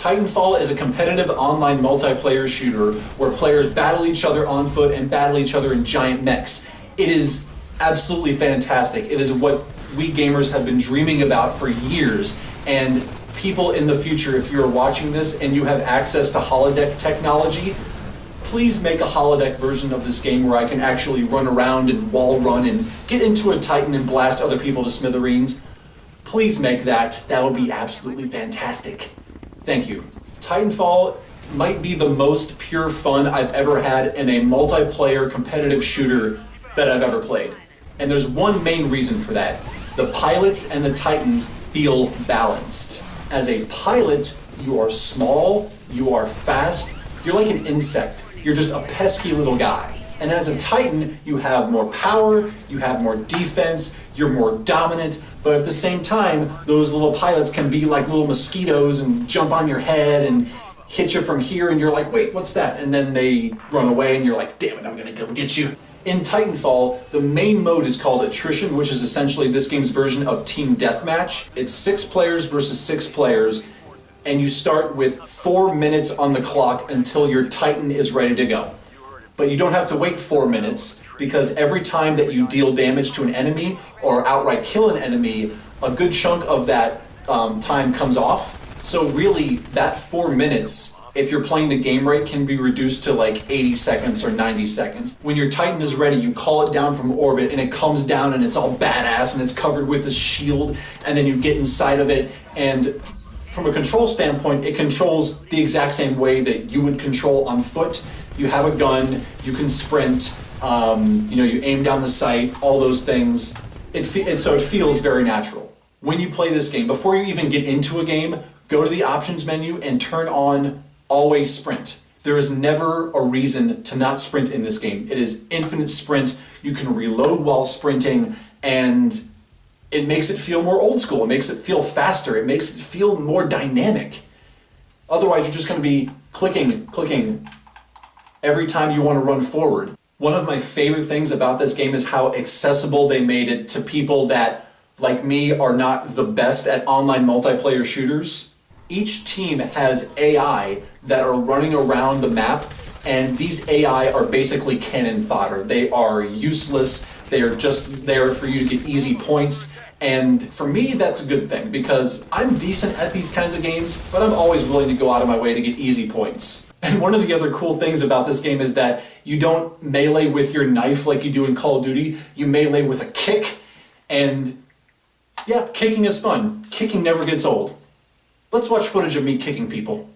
Titanfall is a competitive online multiplayer shooter where players battle each other on foot and battle each other in giant mechs. It is absolutely fantastic. It is what we gamers have been dreaming about for years, and people in the future, if you're watching this and you have access to holodeck technology, please make a holodeck version of this game where I can actually run around and wall run and get into a Titan and blast other people to smithereens. Please make that. That would be absolutely fantastic. Thank you. Titanfall might be the most pure fun I've ever had in a multiplayer competitive shooter that I've ever played. And there's one main reason for that. The pilots and the Titans feel balanced. As a pilot, you are small, you are fast, you're like an insect. You're just a pesky little guy. And as a Titan, you have more power, you have more defense, you're more dominant, but at the same time, those little pilots can be like little mosquitoes and jump on your head and hit you from here, and you're like, wait, what's that? And then they run away and you're like, damn it, I'm gonna go get you. In Titanfall, the main mode is called Attrition, which is essentially this game's version of Team Deathmatch. It's 6 players versus 6 players, and you start with 4 minutes on the clock until your Titan is ready to go. But you don't have to wait 4 minutes, because every time that you deal damage to an enemy or outright kill an enemy, a good chunk of that time comes off. So really, that 4 minutes, if you're playing the game right, can be reduced to like 80 seconds or 90 seconds. When your Titan is ready, you call it down from orbit, and it comes down and it's all badass and it's covered with this shield, and then you get inside of it, and from a control standpoint, it controls the exact same way that you would control on foot. You have a gun, you can sprint, you aim down the sight, all those things. So it feels very natural. When you play this game, before you even get into a game, go to the options menu and turn on always sprint. There is never a reason to not sprint in this game. It is infinite sprint. You can reload while sprinting, and it makes it feel more old school. It makes it feel faster. It makes it feel more dynamic. Otherwise, you're just going to be clicking every time you want to run forward. One of my favorite things about this game is how accessible they made it to people that, like me, are not the best at online multiplayer shooters. Each team has AI that are running around the map, and these AI are basically cannon fodder. They are useless. They are just there for you to get easy points. And for me, that's a good thing, because I'm decent at these kinds of games, but I'm always willing to go out of my way to get easy points. And one of the other cool things about this game is that you don't melee with your knife like you do in Call of Duty. You melee with a kick, and yeah, kicking is fun. Kicking never gets old. Let's watch footage of me kicking people.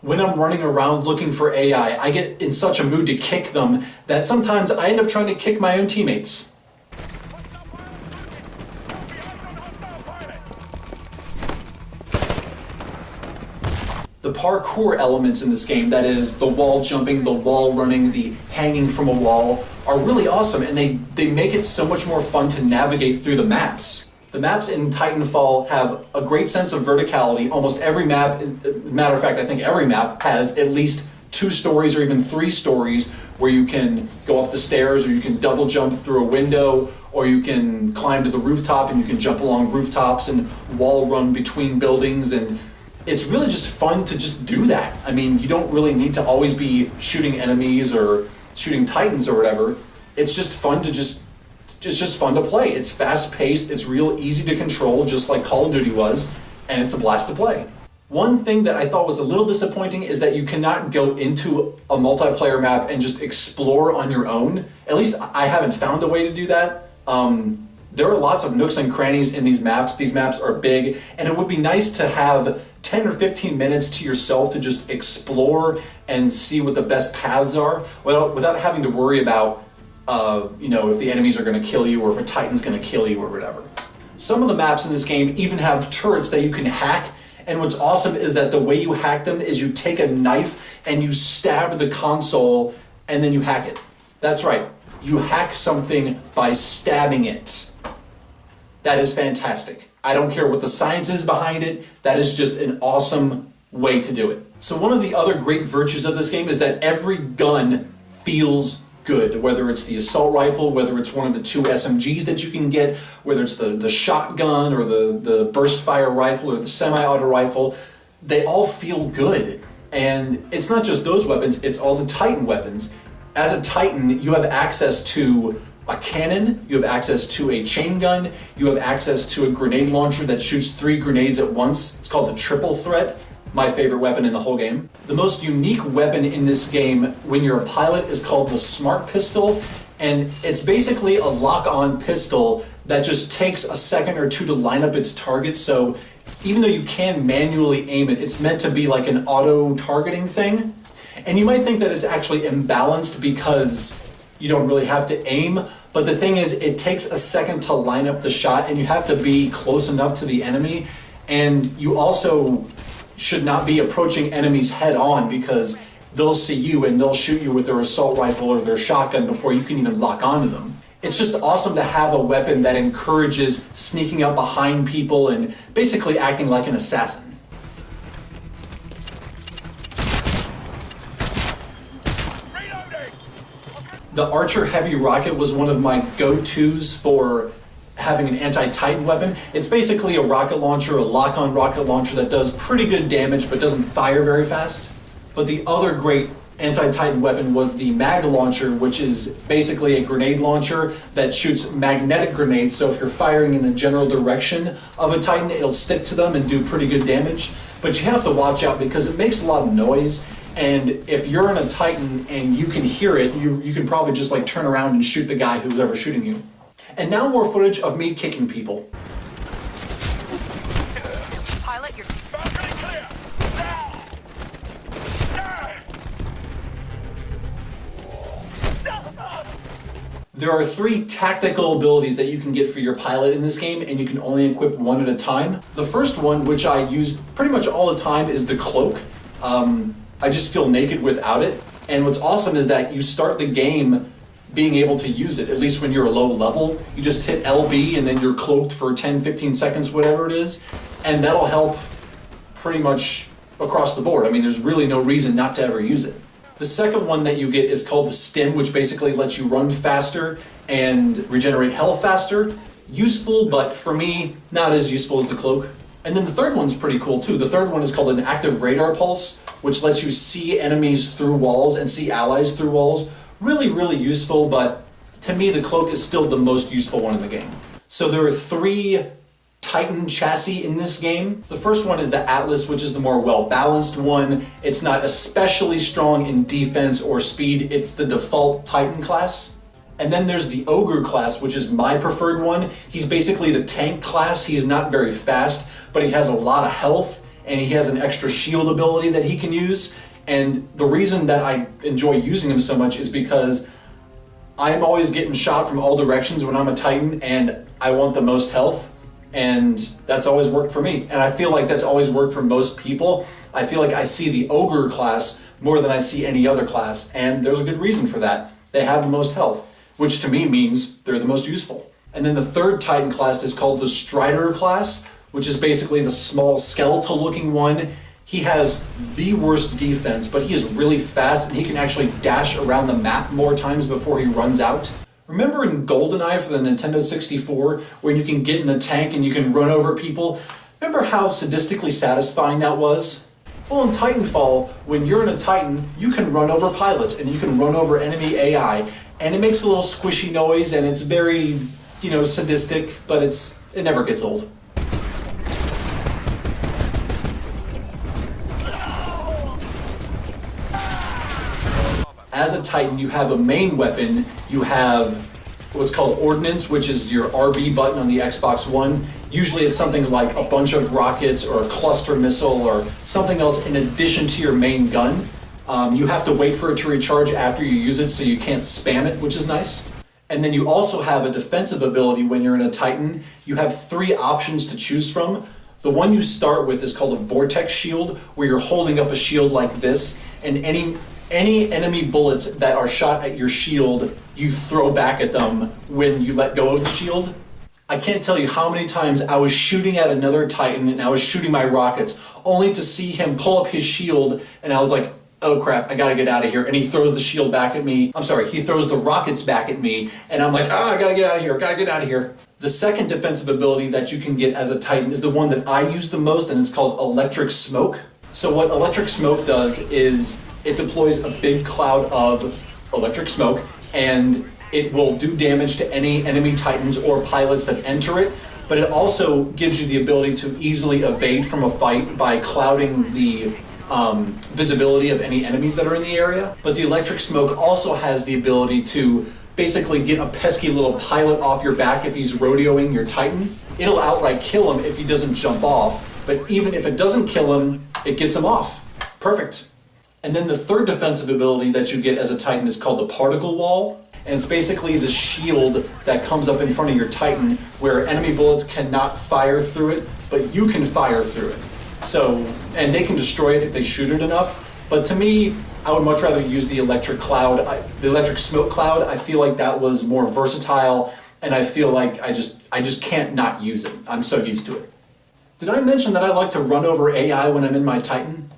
When I'm running around looking for AI, I get in such a mood to kick them that sometimes I end up trying to kick my own teammates. The parkour elements in this game, that is the wall jumping, the wall running, the hanging from a wall, are really awesome, and they make it so much more fun to navigate through the maps. The maps in Titanfall have a great sense of verticality. Almost every map, matter of fact, I think every map has at least 2 stories or even 3 stories where you can go up the stairs, or you can double jump through a window, or you can climb to the rooftop and you can jump along rooftops and wall run between buildings, and it's really just fun to just do that. I mean, you don't really need to always be shooting enemies or shooting Titans or whatever. It's just fun to it's just fun to play. It's fast-paced, it's real easy to control, just like Call of Duty was, and it's a blast to play. One thing that I thought was a little disappointing is that you cannot go into a multiplayer map and just explore on your own. At least I haven't found a way to do that. There are lots of nooks and crannies in these maps. These maps are big, and it would be nice to have 10 or 15 minutes to yourself to just explore and see what the best paths are, without having to worry about if the enemies are going to kill you, or if a Titan's going to kill you, or whatever. Some of the maps in this game even have turrets that you can hack, and what's awesome is that the way you hack them is you take a knife and you stab the console and then you hack it. That's right, you hack something by stabbing it. That is fantastic. I don't care what the science is behind it, that is just an awesome way to do it. So one of the other great virtues of this game is that every gun feels good, whether it's the assault rifle, whether it's one of the 2 SMGs that you can get, whether it's the shotgun or the burst fire rifle or the semi-auto rifle, they all feel good. And it's not just those weapons, it's all the Titan weapons. As a Titan, you have access to a cannon, you have access to a chain gun, you have access to a grenade launcher that shoots 3 grenades at once. It's called the triple threat, my favorite weapon in the whole game. The most unique weapon in this game when you're a pilot is called the Smart Pistol, and it's basically a lock-on pistol that just takes a second or 2 to line up its target, so even though you can manually aim it, it's meant to be like an auto-targeting thing. And you might think that it's actually imbalanced because you don't really have to aim, but the thing is, it takes a second to line up the shot, and you have to be close enough to the enemy, and you also should not be approaching enemies head on because they'll see you and they'll shoot you with their assault rifle or their shotgun before you can even lock onto them. It's just awesome to have a weapon that encourages sneaking up behind people and basically acting like an assassin. The Archer Heavy Rocket was one of my go-tos for having an anti-Titan weapon. It's basically a rocket launcher, a lock-on rocket launcher that does pretty good damage but doesn't fire very fast. But the other great anti-Titan weapon was the Mag Launcher, which is basically a grenade launcher that shoots magnetic grenades, so if you're firing in the general direction of a Titan, it'll stick to them and do pretty good damage. But you have to watch out because it makes a lot of noise, and if you're in a Titan and you can hear it, you can probably just like turn around and shoot the guy who's ever shooting you. And now more footage of me kicking people. Pilot, you're Balcony clear! There are 3 tactical abilities that you can get for your pilot in this game, and you can only equip one at a time. The first one, which I use pretty much all the time, is the cloak. I just feel naked without it. And what's awesome is that you start the game being able to use it, at least when you're a low level. You just hit LB and then you're cloaked for 10, 15 seconds, whatever it is, and that'll help pretty much across the board. I mean, there's really no reason not to ever use it. The second one that you get is called the Stim, which basically lets you run faster and regenerate health faster. Useful, but for me, not as useful as the cloak. And then the third one's pretty cool too. The third one is called an Active Radar Pulse, which lets you see enemies through walls and see allies through walls. Really, really useful, but to me the cloak is still the most useful one in the game. So there are 3 Titan chassis in this game. The first one is the Atlas, which is the more well-balanced one. It's not especially strong in defense or speed. It's the default Titan class. And then there's the Ogre class, which is my preferred one. He's basically the tank class. He's not very fast, but he has a lot of health, and he has an extra shield ability that he can use. And the reason that I enjoy using him so much is because I'm always getting shot from all directions when I'm a Titan, and I want the most health. And that's always worked for me. And I feel like that's always worked for most people. I feel like I see the Ogre class more than I see any other class, and there's a good reason for that. They have the most health, which to me means they're the most useful. And then the third Titan class is called the Strider class, which is basically the small skeletal looking one. He has the worst defense, but he is really fast and he can actually dash around the map more times before he runs out. Remember in GoldenEye for the Nintendo 64, where you can get in a tank and you can run over people? Remember how sadistically satisfying that was? Well, in Titanfall, when you're in a Titan, you can run over pilots and you can run over enemy AI, and it makes a little squishy noise and it's very, sadistic, but it never gets old. As a Titan, you have a main weapon. You have what's called Ordnance, which is your RB button on the Xbox One. Usually it's something like a bunch of rockets or a cluster missile or something else in addition to your main gun. You have to wait for it to recharge after you use it, so you can't spam it, which is nice. And then you also have a defensive ability when you're in a Titan. You have 3 options to choose from. The one you start with is called a Vortex Shield, where you're holding up a shield like this, and any enemy bullets that are shot at your shield, you throw back at them when you let go of the shield. I can't tell you how many times I was shooting at another Titan and I was shooting my rockets, only to see him pull up his shield, and I was like, oh crap, I gotta get out of here. And he throws the shield back at me. I'm sorry, he throws the rockets back at me. And I'm like, I gotta get out of here, gotta get out of here. The second defensive ability that you can get as a Titan is the one that I use the most, and it's called Electric Smoke. So what Electric Smoke does is it deploys a big cloud of electric smoke, and it will do damage to any enemy Titans or pilots that enter it, but it also gives you the ability to easily evade from a fight by clouding the visibility of any enemies that are in the area. But the electric smoke also has the ability to basically get a pesky little pilot off your back if he's rodeoing your Titan. It'll outright kill him if he doesn't jump off, but even if it doesn't kill him, it gets him off. Perfect. And then the third defensive ability that you get as a Titan is called the Particle Wall. And it's basically the shield that comes up in front of your Titan where enemy bullets cannot fire through it, but you can fire through it. So, and they can destroy it if they shoot it enough. But to me, I would much rather use the electric cloud, the electric smoke cloud. I feel like that was more versatile, and I feel like I just can't not use it. I'm so used to it. Did I mention that I like to run over AI when I'm in my Titan?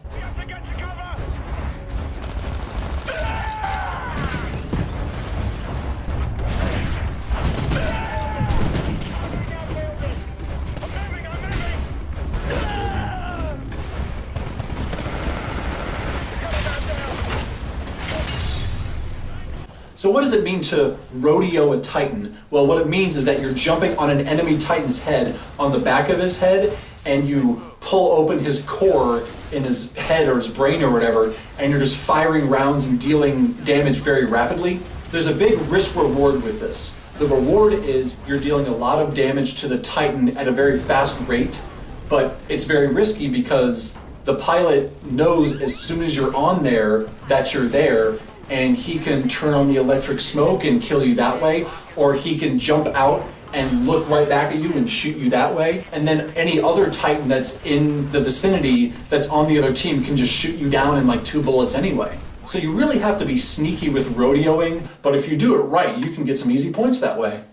So what does it mean to rodeo a Titan? Well, what it means is that you're jumping on an enemy Titan's head, on the back of his head, and you pull open his core in his head or his brain or whatever, and you're just firing rounds and dealing damage very rapidly. There's a big risk reward with this. The reward is you're dealing a lot of damage to the Titan at a very fast rate, but it's very risky because the pilot knows as soon as you're on there that you're there, and he can turn on the electric smoke and kill you that way, or he can jump out and look right back at you and shoot you that way. And then any other Titan that's in the vicinity that's on the other team can just shoot you down in like 2 bullets anyway. So you really have to be sneaky with rodeoing, but if you do it right, you can get some easy points that way.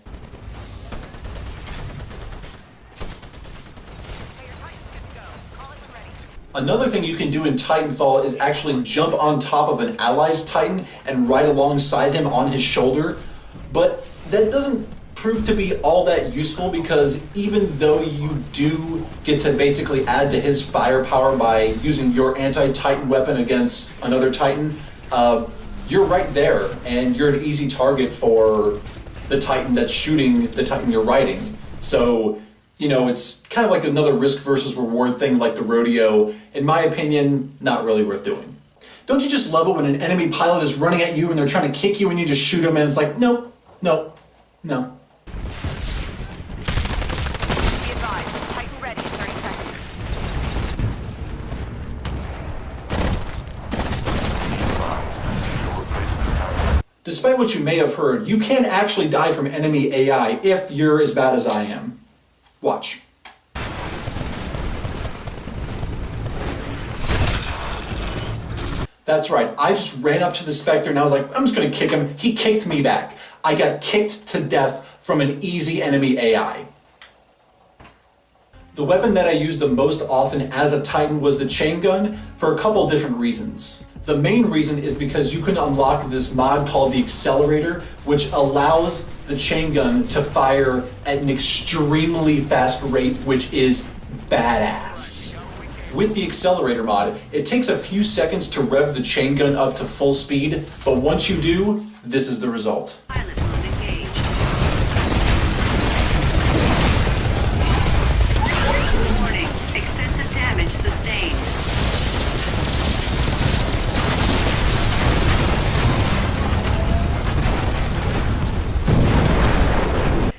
Another thing you can do in Titanfall is actually jump on top of an ally's Titan and ride alongside him on his shoulder, but that doesn't prove to be all that useful because even though you do get to basically add to his firepower by using your anti-Titan weapon against another Titan, you're right there and you're an easy target for the Titan that's shooting the Titan you're riding. So, you know, it's kind of like another risk versus reward thing like the rodeo. In my opinion, not really worth doing. Don't you just love it when an enemy pilot is running at you and they're trying to kick you and you just shoot them and it's like, no, no, no. Be advised, Titan ready in 30 seconds. Despite what you may have heard, you can actually die from enemy AI if you're as bad as I am. Watch. That's right, I just ran up to the Spectre and I was like, I'm just gonna kick him. He kicked me back. I got kicked to death from an easy enemy AI. The weapon that I used the most often as a Titan was the chain gun for a couple different reasons. The main reason is because you can unlock this mod called the Accelerator, which allows the chain gun to fire at an extremely fast rate, which is badass. With the Accelerator mod, it takes a few seconds to rev the chain gun up to full speed, but once you do, this is the result. Pilot mode engaged. Warning, excessive damage sustained.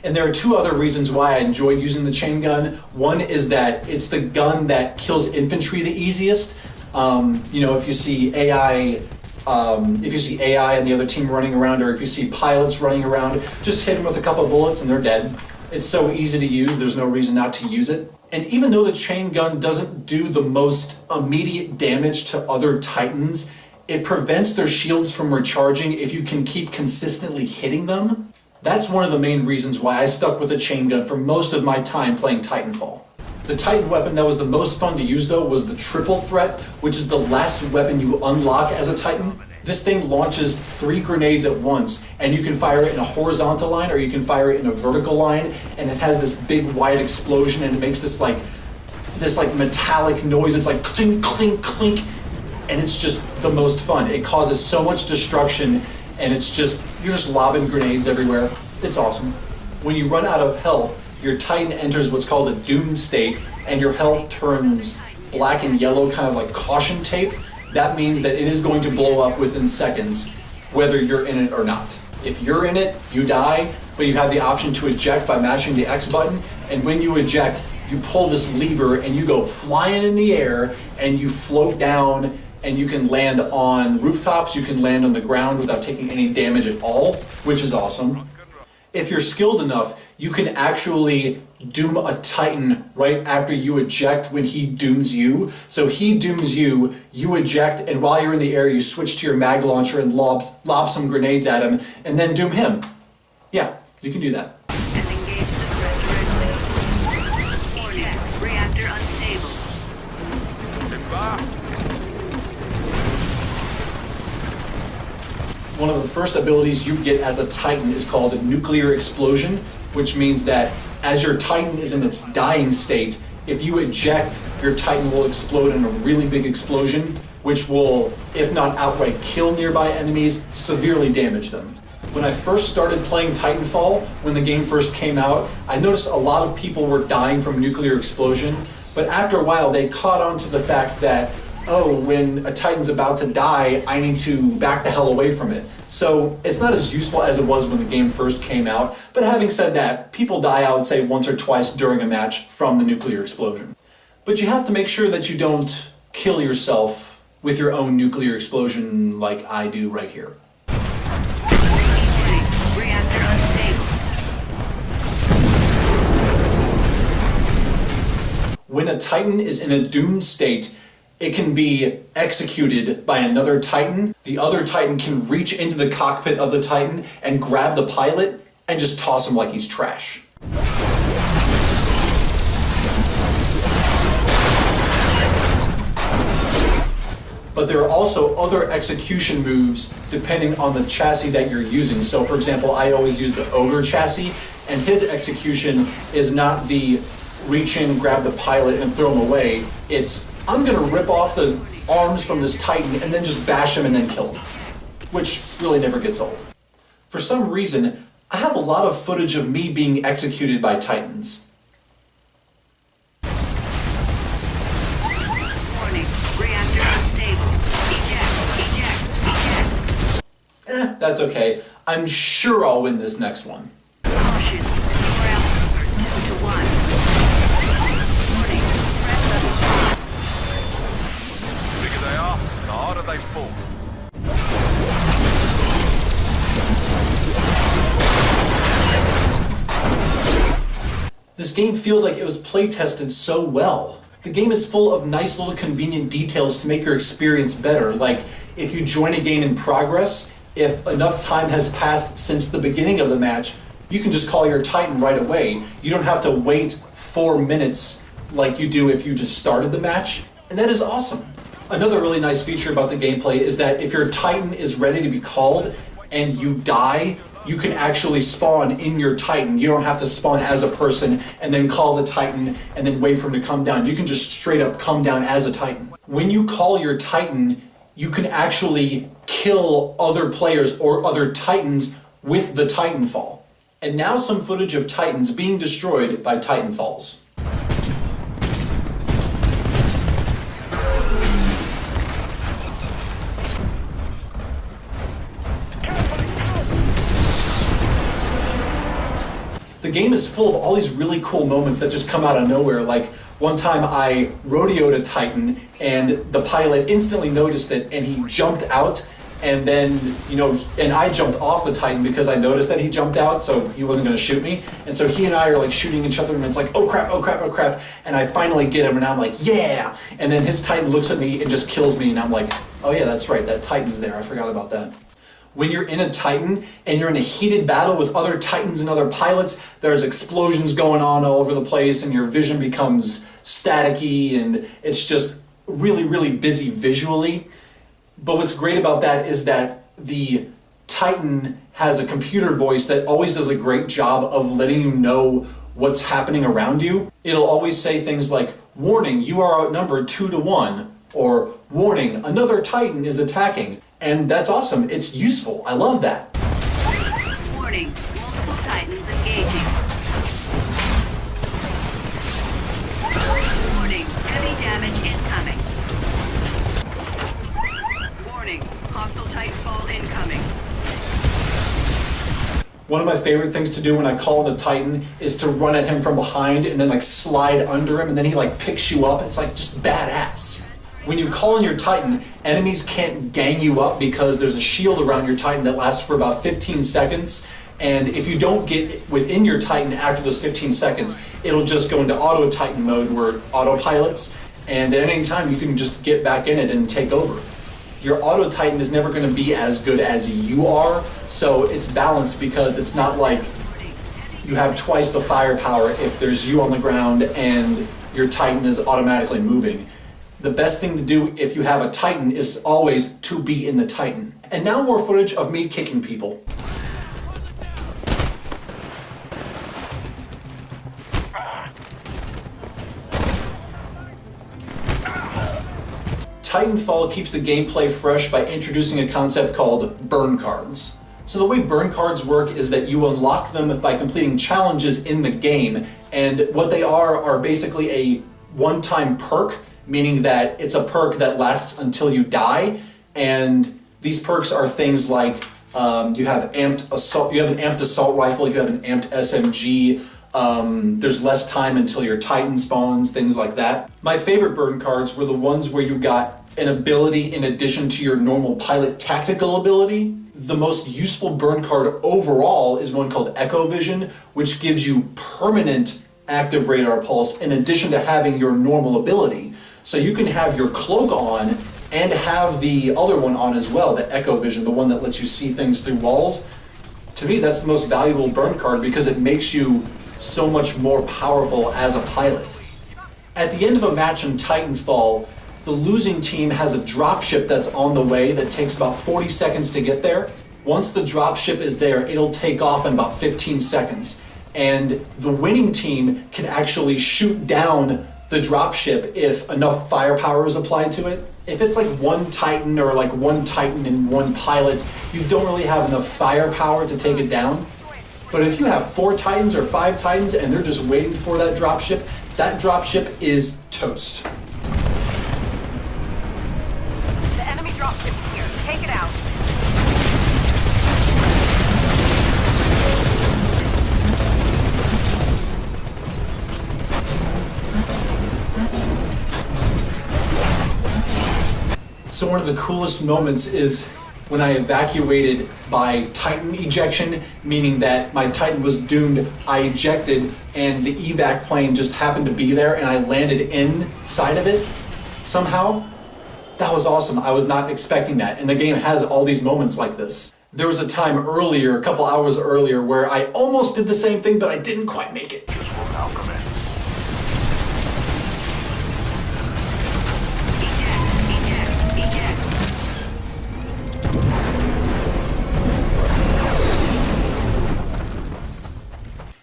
And there are 2 other reasons why I enjoyed using the chain gun. One is that it's the gun that kills infantry the easiest. You know, if you see AI and the other team running around, or if you see pilots running around, just hit them with a couple bullets and they're dead. It's so easy to use, there's no reason not to use it. And even though the chain gun doesn't do the most immediate damage to other Titans, it prevents their shields from recharging if you can keep consistently hitting them. That's one of the main reasons why I stuck with the chain gun for most of my time playing Titanfall. The Titan weapon that was the most fun to use though was the triple threat, which is the last weapon you unlock as a Titan. This thing launches 3 grenades at once, and you can fire it in a horizontal line or you can fire it in a vertical line, and it has this big wide explosion and it makes this like metallic noise. It's like clink, clink, clink, and it's just the most fun. It causes so much destruction, and you're just lobbing grenades everywhere. It's awesome. When you run out of health, your Titan enters what's called a doom state, and your health turns black and yellow, kind of like caution tape. That means that it is going to blow up within seconds, whether you're in it or not. If you're in it, you die, but you have the option to eject by mashing the X button, and when you eject, you pull this lever and you go flying in the air, and you float down, and you can land on rooftops, you can land on the ground without taking any damage at all, which is awesome. If you're skilled enough, you can actually doom a Titan right after you eject when he dooms you. So he dooms you, you eject, and while you're in the air, you switch to your mag launcher and lob some grenades at him, and then doom him. Yeah, you can do that. And engage the threat directly. Eject. Reactor unstable. One of the first abilities you get as a Titan is called a nuclear explosion, which means that as your Titan is in its dying state, if you eject, your Titan will explode in a really big explosion, which will, if not outright kill nearby enemies, severely damage them. When I first started playing Titanfall, when the game first came out, I noticed a lot of people were dying from nuclear explosion, but after a while they caught on to the fact that, oh, when a Titan's about to die, I need to back the hell away from it. So it's not as useful as it was when the game first came out, but having said that, people die, I would say, once or twice during a match from the nuclear explosion. But you have to make sure that you don't kill yourself with your own nuclear explosion like I do right here. Reactor unstable. When a Titan is in a doomed state, it can be executed by another Titan. The other Titan can reach into the cockpit of the Titan and grab the pilot and just toss him like he's trash. But there are also other execution moves depending on the chassis that you're using. So for example, I always use the Ogre chassis, and his execution is not the reach in, grab the pilot, and throw him away. It's, I'm gonna rip off the arms from this Titan and then just bash him and then kill him, which really never gets old. For some reason, I have a lot of footage of me being executed by Titans. Warning. Reactor unstable. Eject. That's okay. I'm sure I'll win this next one. Caution. You are outnumbered 2 to 1. Warning. Threat level 5. The bigger they are, the harder they fall. This game feels like it was play tested so well. The game is full of nice little convenient details to make your experience better, like if you join a game in progress, if enough time has passed since the beginning of the match, you can just call your Titan right away. You don't have to wait 4 minutes like you do if you just started the match, and that is awesome. Another really nice feature about the gameplay is that if your Titan is ready to be called and you die, you can actually spawn in your Titan. You don't have to spawn as a person and then call the Titan and then wait for him to come down. You can just straight up come down as a Titan. When you call your Titan, you can actually kill other players or other Titans with the Titanfall. And now some footage of Titans being destroyed by Titanfalls. The game is full of all these really cool moments that just come out of nowhere. Like one time I rodeoed a Titan and the pilot instantly noticed it and he jumped out, and then, and I jumped off the Titan because I noticed that he jumped out, so he wasn't gonna shoot me. And so he and I are like shooting each other and it's like, oh crap, oh crap, oh crap. And I finally get him and I'm like, yeah! And then his Titan looks at me and just kills me and I'm like, oh yeah, that's right, that Titan's there, I forgot about that. When you're in a Titan and you're in a heated battle with other Titans and other pilots, there's explosions going on all over the place and your vision becomes staticky and it's just really, really busy visually. But what's great about that is that the Titan has a computer voice that always does a great job of letting you know what's happening around you. It'll always say things like, "Warning, you are outnumbered 2-1," or "Warning, another Titan is attacking." And that's awesome. It's useful. I love that. Warning, multiple Titans engaging. Warning, heavy damage incoming. Warning, hostile Titanfall incoming. One of my favorite things to do when I call in a Titan is to run at him from behind and then like slide under him and then he like picks you up. It's like just badass. When you call in your Titan, enemies can't gang you up because there's a shield around your Titan that lasts for about 15 seconds. And if you don't get within your Titan after those 15 seconds, it'll just go into auto Titan mode where it autopilots. And at any time you can just get back in it and take over. Your auto Titan is never going to be as good as you are, so it's balanced because it's not like you have twice the firepower if there's you on the ground and your Titan is automatically moving. The best thing to do if you have a Titan is always to be in the Titan. And now more footage of me kicking people. Titanfall keeps the gameplay fresh by introducing a concept called burn cards. So the way burn cards work is that you unlock them by completing challenges in the game, and what they are basically a one-time perk, meaning that it's a perk that lasts until you die, and these perks are things like you have an amped assault rifle, you have an amped SMG, there's less time until your Titan spawns, things like that. My favorite burn cards were the ones where you got an ability in addition to your normal pilot tactical ability. The most useful burn card overall is one called Echo Vision, which gives you permanent active radar pulse in addition to having your normal ability. So you can have your cloak on and have the other one on as well, the Echo Vision, the one that lets you see things through walls. To me, that's the most valuable burn card because it makes you so much more powerful as a pilot. At the end of a match in Titanfall, the losing team has a dropship that's on the way that takes about 40 seconds to get there. Once the dropship is there, it'll take off in about 15 seconds. And the winning team can actually shoot down the dropship if enough firepower is applied to it. If it's like one Titan or like one Titan and one pilot, you don't really have enough firepower to take it down. But if you have 4 Titans or 5 Titans and they're just waiting for that dropship is toast. The enemy dropship is here. Take it out. So one of the coolest moments is when I evacuated by Titan ejection, meaning that my Titan was doomed, I ejected and the evac plane just happened to be there and I landed inside of it somehow. That was awesome. I was not expecting that. And the game has all these moments like this. There was a time earlier, a couple hours earlier, where I almost did the same thing, but I didn't quite make it.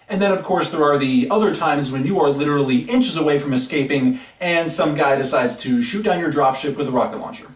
And then, of course, there are the other times when you are literally inches away from escaping and some guy decides to shoot down your dropship with a rocket launcher.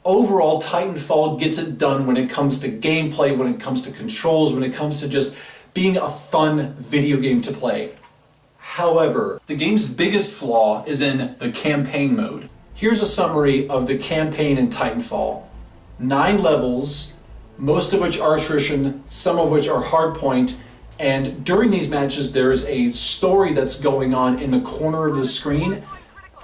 Overall, Titanfall gets it done when it comes to gameplay, when it comes to controls, when it comes to just being a fun video game to play. However, the game's biggest flaw is in the campaign mode. Here's a summary of the campaign in Titanfall. 9 levels, most of which are attrition, some of which are hardpoint, and during these matches there's a story that's going on in the corner of the screen,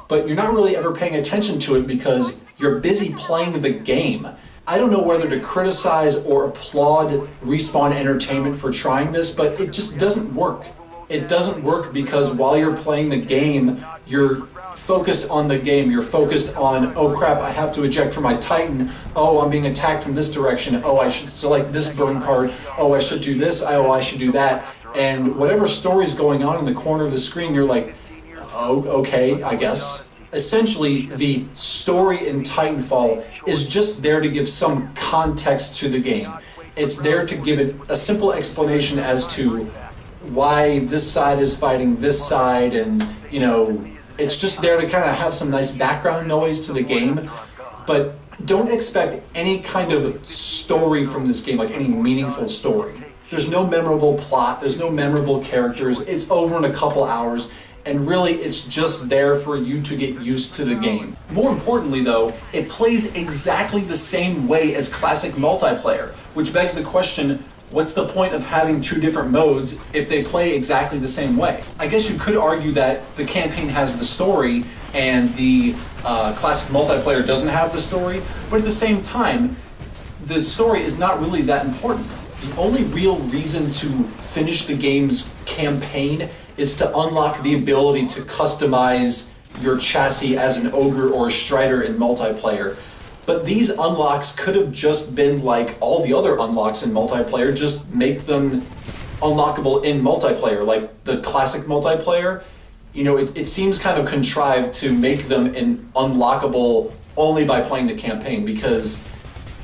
but you're not really ever paying attention to it because You're busy playing the game. I don't know whether to criticize or applaud Respawn Entertainment for trying this, but it just doesn't work. It doesn't work because while you're playing the game, you're focused on the game. You're focused on, oh crap, I have to eject from my Titan. Oh, I'm being attacked from this direction. Oh, I should select this burn card. Oh, I should do this. Oh, I should do that. And whatever story's going on in the corner of the screen, you're like, oh, okay, I guess. Essentially, the story in Titanfall is just there to give some context to the game. It's there to give it a simple explanation as to why this side is fighting this side, and, you know, it's just there to kind of have some nice background noise to the game. But don't expect any kind of story from this game, like any meaningful story. There's no memorable plot, there's no memorable characters, it's over in a couple hours, and really it's just there for you to get used to the game. More importantly though, it plays exactly the same way as classic multiplayer, which begs the question, what's the point of having two different modes if they play exactly the same way? I guess you could argue that the campaign has the story and the classic multiplayer doesn't have the story, but at the same time, the story is not really that important. The only real reason to finish the game's campaign is to unlock the ability to customize your chassis as an ogre or a strider in multiplayer. But these unlocks could have just been like all the other unlocks in multiplayer, just make them unlockable in multiplayer, like the classic multiplayer. You know, it seems kind of contrived to make them unlockable only by playing the campaign, because,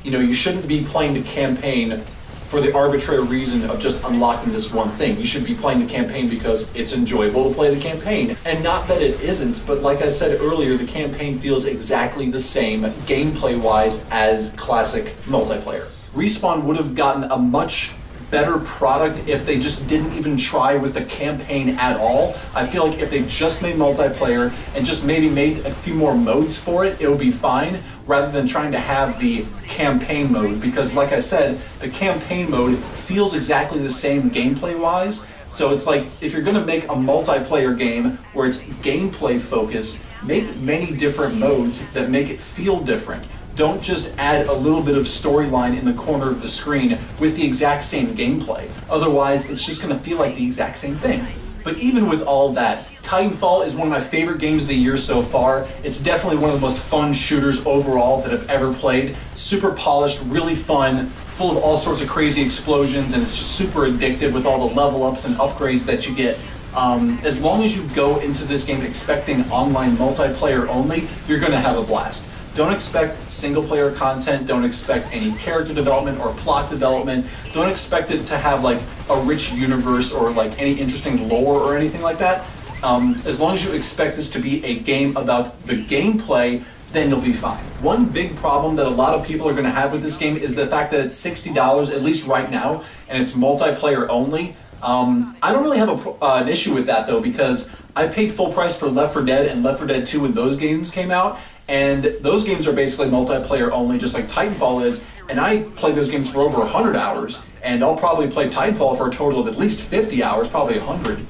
you know, you shouldn't be playing the campaign for the arbitrary reason of just unlocking this one thing. You should be playing the campaign because it's enjoyable to play the campaign. And not that it isn't, but like I said earlier, the campaign feels exactly the same gameplay-wise as classic multiplayer. Respawn would have gotten a much better product if they just didn't even try with the campaign at all. I feel like if they just made multiplayer and just maybe made a few more modes for it, it would be fine, rather than trying to have the campaign mode, because like I said, the campaign mode feels exactly the same gameplay-wise. So it's like, if you're gonna make a multiplayer game where it's gameplay focused, make many different modes that make it feel different. Don't just add a little bit of storyline in the corner of the screen with the exact same gameplay. Otherwise, it's just gonna feel like the exact same thing. But even with all that, Titanfall is one of my favorite games of the year so far. It's definitely one of the most fun shooters overall that I've ever played. Super polished, really fun, full of all sorts of crazy explosions, and it's just super addictive with all the level ups and upgrades that you get. As long as you go into this game expecting online multiplayer only, you're gonna have a blast. Don't expect single player content, don't expect any character development or plot development, don't expect it to have like a rich universe or like any interesting lore or anything like that. As long as you expect this to be a game about the gameplay, then you'll be fine. One big problem that a lot of people are going to have with this game is the fact that it's $60, at least right now, and it's multiplayer only. I don't really have an issue with that though, because I paid full price for Left 4 Dead and Left 4 Dead 2 when those games came out, and those games are basically multiplayer only, just like Titanfall is, and I played those games for over 100 hours, and I'll probably play Titanfall for a total of at least 50 hours, probably 100.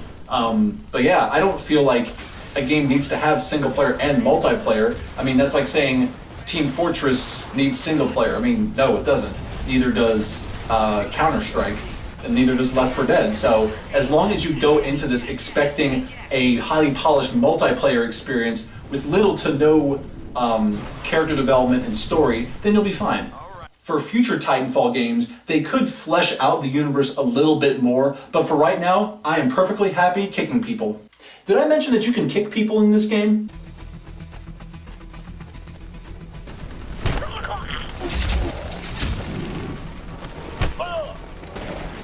But yeah, I don't feel like a game needs to have single player and multiplayer. I mean, that's like saying Team Fortress needs single player. I mean, no, it doesn't. Neither does Counter-Strike, and neither does Left 4 Dead. So as long as you go into this expecting a highly polished multiplayer experience with little to no character development and story, then you'll be fine. For future Titanfall games, they could flesh out the universe a little bit more, but for right now, I am perfectly happy kicking people. Did I mention that you can kick people in this game?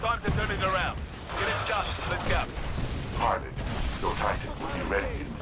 Time to turn it around. Get it done. Let's go. Hardened. Your Titan will be ready in